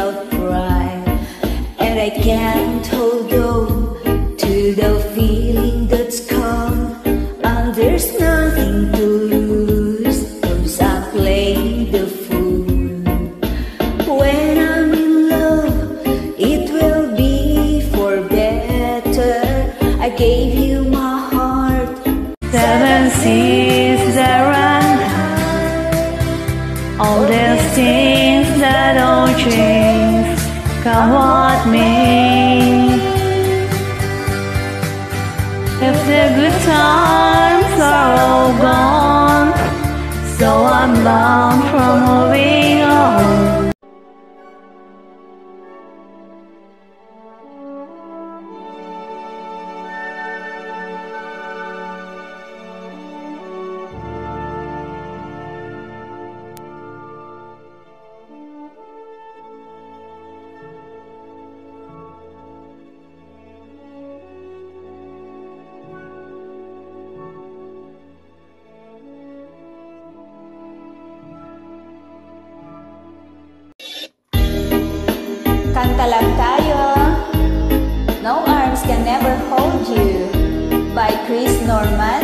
without pride, and I can't hold on to the feeling that's come, and there's nothing to lose, 'cause I'm playing the fool. When I'm in love, it will be for better. I gave you my heart. 7 seas that run, all these things that don't change, come what may. If the good times are all gone, so I'm bound from moving on. Kanta lang tayo. No Arms Can Never Hold You by Chris Norman,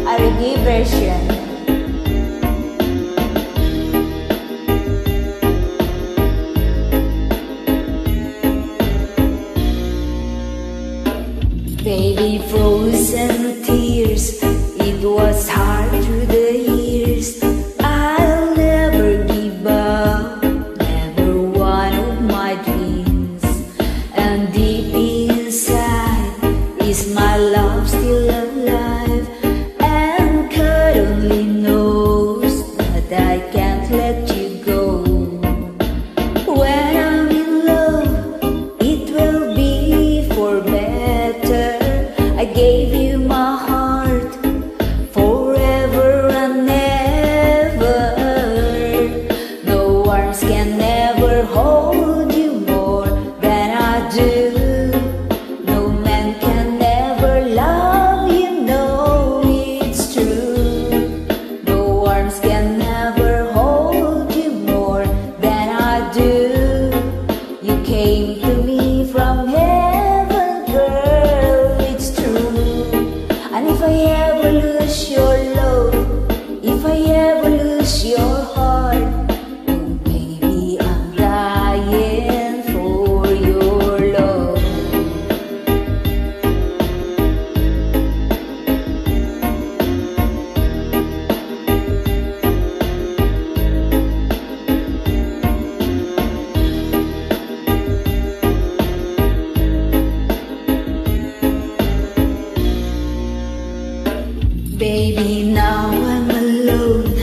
a reggae version. Baby, frozen tears, it was hard through the years. I'll never give up, never one of my dreams. And deep inside, is my love still alive? And God only knows that I can't let you go. When I'm in love, it will be for better. I gave you my heart forever and ever. No arms can ever hold you more than I do. No man can ever love you, know it's true. No arms can never hold you more than I do. You came to me from heaven, girl, it's true. And if I ever lose your love, if I ever lose your heart, oh baby, I'm dying for your love. Baby, now I'm alone,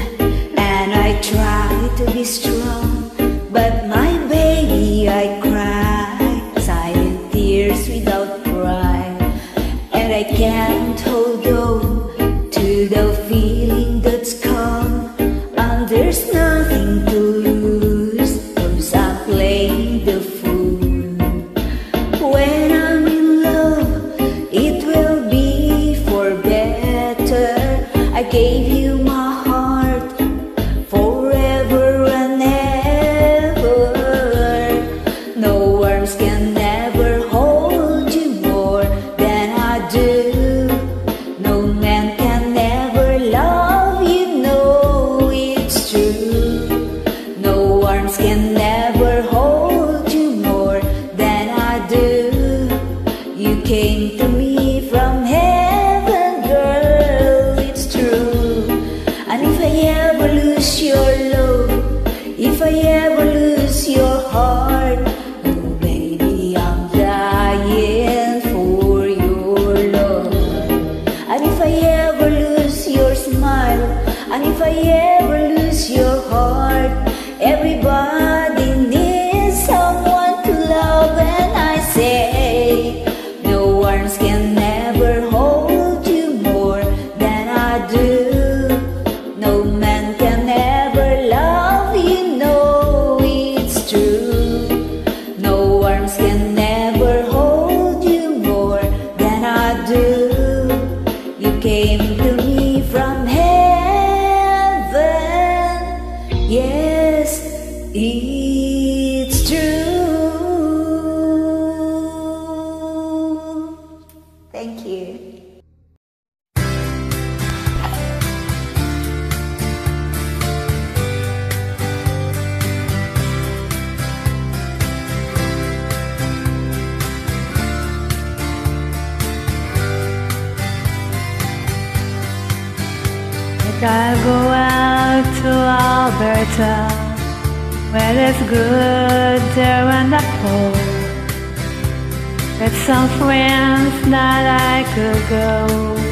and I try to be strong, but my baby, I cry silent tears without pride, and I can't hold on to the feeling that's come, and there's nothing to lose, 'cause I'm playing the fool. When I'm in love, it will be for better. I gave you my heart forever and ever. No arms can never hold you more than I do. No man can never love you, know it's true. No arms can never hold you more than I do. You came to me from heaven, girl, it's true. And if I ever lose your love, if I ever lose your heart, oh baby, I'm dying for your love. And if I ever lose your smile, and if I ever lose your heart, everybody needs someone to love, and I say, no arms can Thank you. I'll go out to Alberta, where it's good there and the cold. With some friends that I could go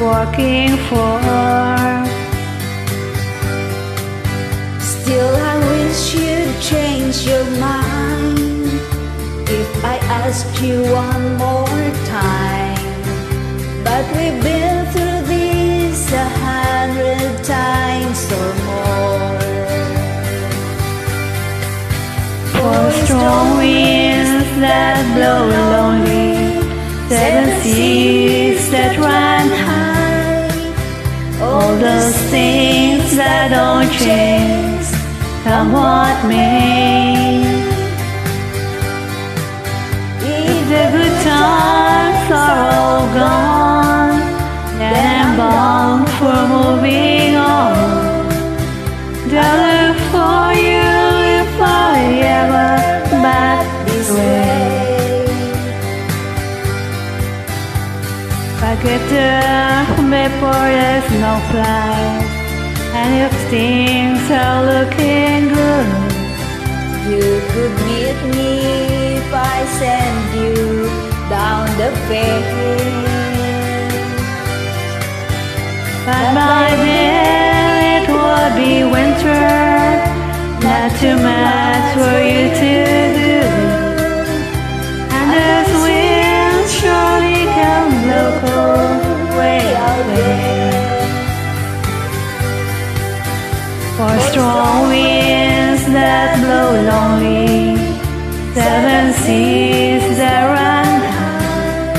working for. Still I wish you'd change your mind if I asked you one more time. But we've been through this 100 times or more. For strong winds that blow lonely, 7 seas that run high, all those things that don't change, come what may. If the good times are all gone, then I'm bound for moving on. They'll look for you if I ever back this way. If I get there before there's no flight, and if things are looking good, you could meet me if I send you down the bay. But by then it would be winter, not too much for you to do, and those winds surely can blow cold way out there. For strong winds that blow lonely, 7 seas that run high,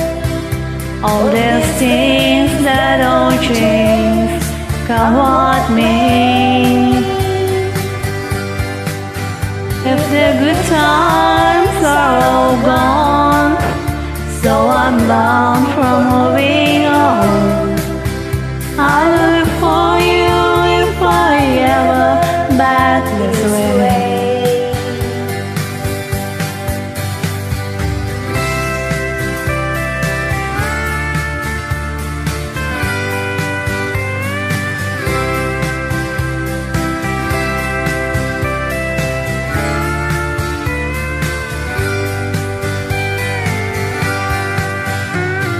all these things that don't change, come what may. If the good times are all gone, so I'm bound for moving on. I'll look for you if I ever back this way.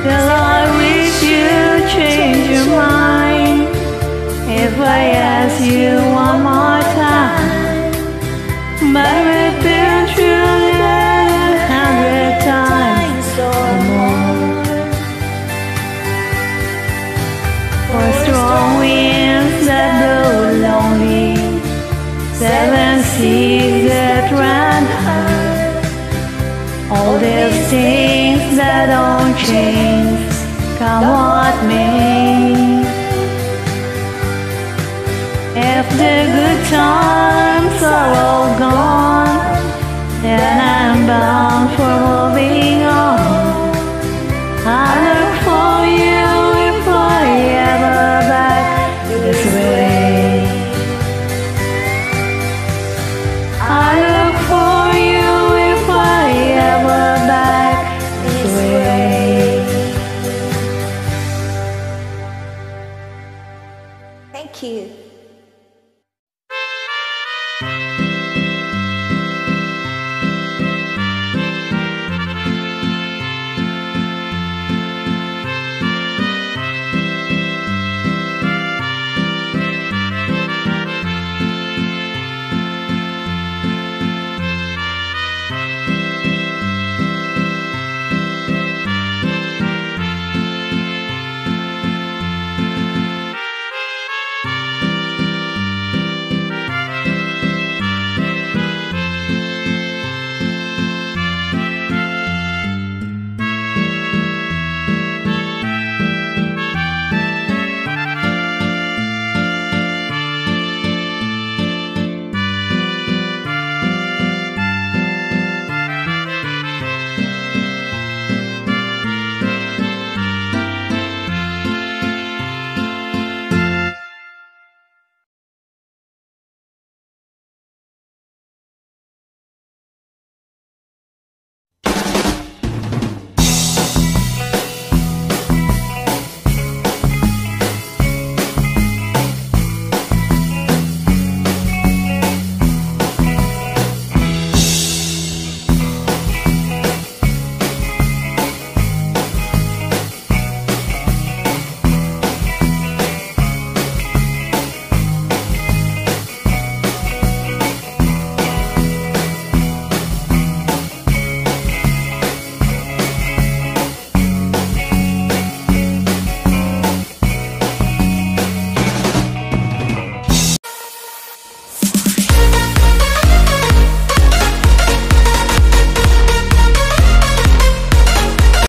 Still I wish you'd change your mind if I ask you one more time. But we've been through it 100 times or more. For strong winds that blow lonely, 7 seas that run high, all these things that don't change,